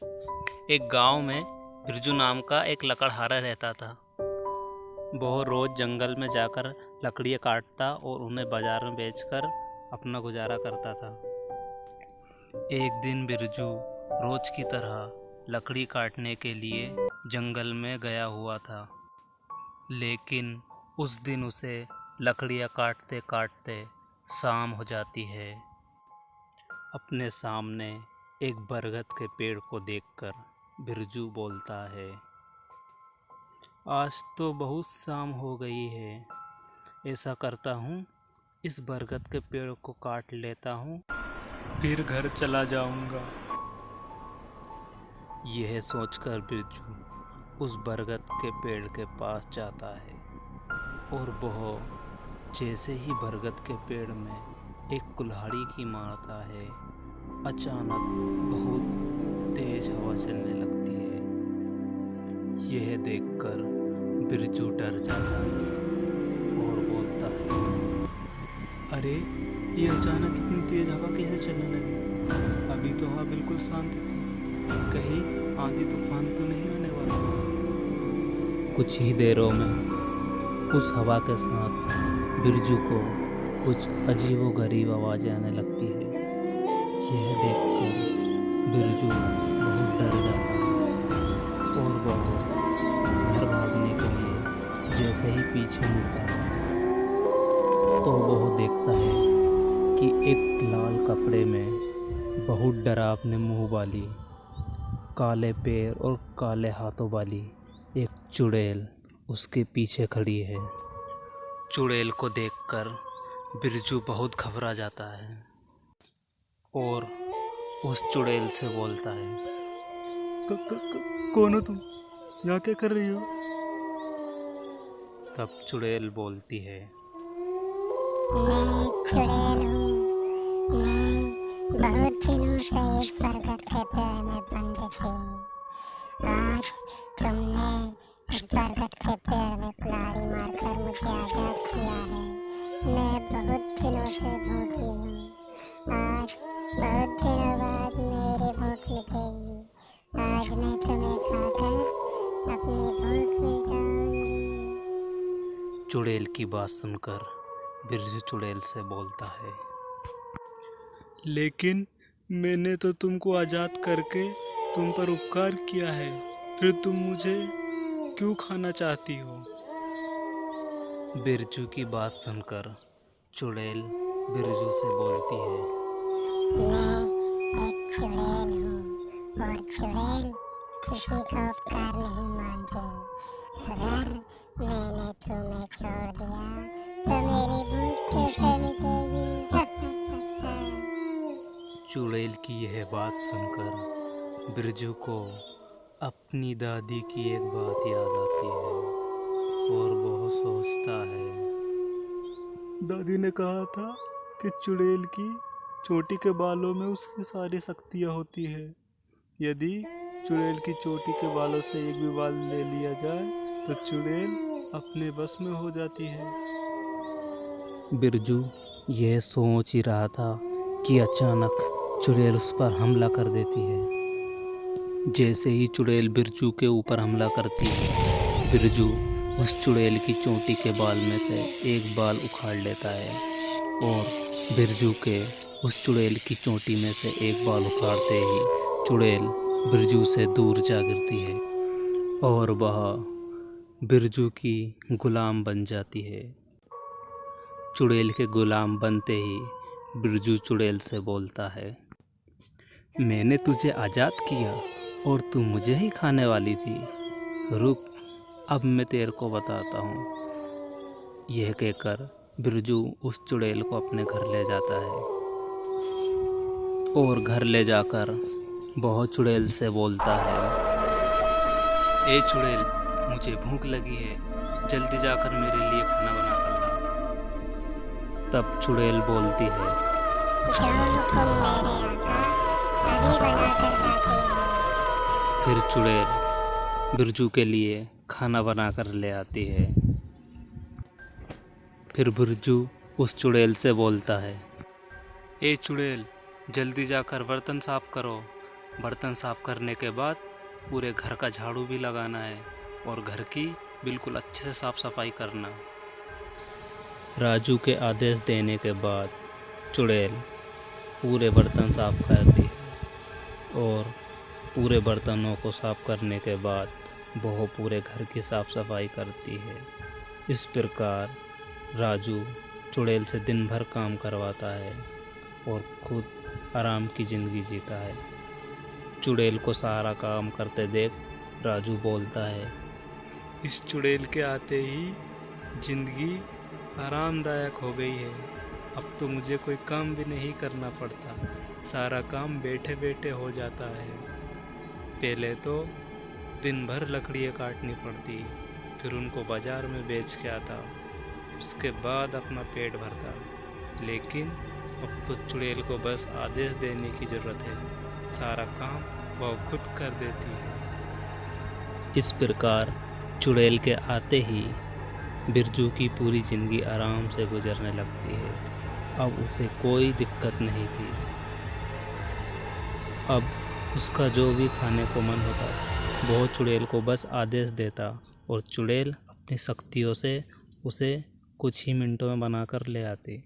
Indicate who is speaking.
Speaker 1: एक गांव में बिरजू नाम का एक लकड़हारा रहता था। वह रोज जंगल में जाकर लकड़ियाँ काटता और उन्हें बाजार में बेचकर अपना गुजारा करता था। एक दिन बिरजू रोज की तरह लकड़ी काटने के लिए जंगल में गया हुआ था, लेकिन उस दिन उसे लकड़ियाँ काटते काटते शाम हो जाती है। अपने सामने एक बरगद के पेड़ को देखकर बिरजू बोलता है, आज तो बहुत शाम हो गई है। ऐसा करता हूँ, इस बरगद के पेड़ को काट लेता हूँ, फिर घर चला जाऊँगा। यह सोचकर बिरजू उस बरगद के पेड़ के पास जाता है और वह जैसे ही बरगद के पेड़ में एक कुल्हाड़ी की मारता है, अचानक बहुत तेज हवा चलने लगती है। यह देखकर बिरजू डर जाता है और बोलता है, अरे ये अचानक इतनी तेज हवा कैसे चलने लगी? अभी तो हवा बिल्कुल शांत थी, कहीं आंधी तूफान तो नहीं आने वाला? कुछ ही देरों में उस हवा के साथ बिरजू को कुछ अजीबोगरीब आवाज़ें आने लगती है। यह देखकर बिरजू बहुत डर जाता है और वह घर भागने के लिए जैसे ही पीछे मुड़ता है तो वह देखता है कि एक लाल कपड़े में बहुत डरावने मुंह वाली, काले पैर और काले हाथों वाली एक चुड़ैल उसके पीछे खड़ी है। चुड़ैल को देखकर बिरजू बहुत घबरा जाता है और उस चुड़ैल से बोलता है, कौन हो तुम? यहाँ क्या कर रही हो? तब चुड़ैल बोलती है,
Speaker 2: मैं चुड़ैल हूँ। मैं बहुत दिनों से इस बरगद के पेड़ में बंद थी। आज तुमने इस बरगद के पेड़ में कुल्हाड़ी मारकर मुझे आज़ाद किया है। मैं बहुत दिनों से भूखी हूँ। आज बहुत दिनों बाद मेरी भूख मिटेगी। आज मैं तुम्हें खाकर अपनी भूख मिटाऊंगी।
Speaker 1: चुड़ैल की बात सुनकर बिरजू चुड़ैल से बोलता है, लेकिन मैंने तो तुमको आज़ाद करके तुम पर उपकार किया है, फिर तुम मुझे क्यों खाना चाहती हो? बिरजू की बात सुनकर चुड़ैल बिरजू से बोलती है,
Speaker 2: मैं एक चुड़ैल हूँ और चुड़ैल किसी का उपकार नहीं मानती। अगर मैंने तुम्हें छोड़ दिया तो मेरी भूख कैसे मिटेगी?
Speaker 1: चुड़ैल की यह बात सुनकर बिरजू को अपनी दादी की एक बात याद आती है और वह सोचता है, दादी ने कहा था कि चुड़ैल की चोटी के बालों में उसकी सारी शक्तियाँ होती है। यदि चुड़ैल की चोटी के बालों से एक भी बाल ले लिया जाए तो चुड़ैल अपने बस में हो जाती है। बिरजू यह सोच ही रहा था कि अचानक चुड़ैल उस पर हमला कर देती है। जैसे ही चुड़ैल बिरजू के ऊपर हमला करती है, बिरजू उस चुड़ैल की चोटी के बाल में से एक बाल उखाड़ लेता है और बिरजू के उस चुड़ैल की चोटी में से एक बाल उखाड़ते ही चुड़ैल बिरजू से दूर जा गिरती है और वह बिरजू की गुलाम बन जाती है। चुड़ैल के गुलाम बनते ही बिरजू चुड़ैल से बोलता है, मैंने तुझे आज़ाद किया और तू मुझे ही खाने वाली थी। रुक, अब मैं तेरे को बताता हूँ। यह कहकर बिरजू उस चुड़ैल को अपने घर ले जाता है और घर ले जाकर बहुत चुड़ैल से बोलता है, ए चुड़ैल, मुझे भूख लगी है, जल्दी जाकर मेरे लिए खाना बना कर ला। तब चुड़ैल बोलती है,
Speaker 2: जो हुक्म मेरे आका, अभी बना कर लाती हूँ।
Speaker 1: फिर चुड़ैल बिरजू के लिए खाना बना कर ले आती है। फिर बिरजू उस चुड़ैल से बोलता है, ए चुड़ैल, जल्दी जाकर बर्तन साफ करो, बर्तन साफ करने के बाद पूरे घर का झाड़ू भी लगाना है और घर की बिल्कुल अच्छे से साफ सफाई करना। राजू के आदेश देने के बाद चुड़ैल पूरे बर्तन साफ करती है और पूरे बर्तनों को साफ करने के बाद वह पूरे घर की साफ सफाई करती है। इस प्रकार राजू चुड़ैल से दिन भर काम करवाता है और खुद आराम की ज़िंदगी जीता है। चुड़ैल को सारा काम करते देख राजू बोलता है, इस चुड़ैल के आते ही ज़िंदगी आरामदायक हो गई है। अब तो मुझे कोई काम भी नहीं करना पड़ता, सारा काम बैठे बैठे हो जाता है। पहले तो दिन भर लकड़ियाँ काटनी पड़ती, फिर उनको बाज़ार में बेच के आता, उसके बाद अपना पेट भरता। लेकिन अब तो चुड़ैल को बस आदेश देने की ज़रूरत है, सारा काम वह खुद कर देती है। इस प्रकार चुड़ैल के आते ही बिरजू की पूरी ज़िंदगी आराम से गुजरने लगती है। अब उसे कोई दिक्कत नहीं थी। अब उसका जो भी खाने को मन होता वो चुड़ैल को बस आदेश देता और चुड़ैल अपनी शक्तियों से उसे कुछ ही मिनटों में बनाकर ले आती।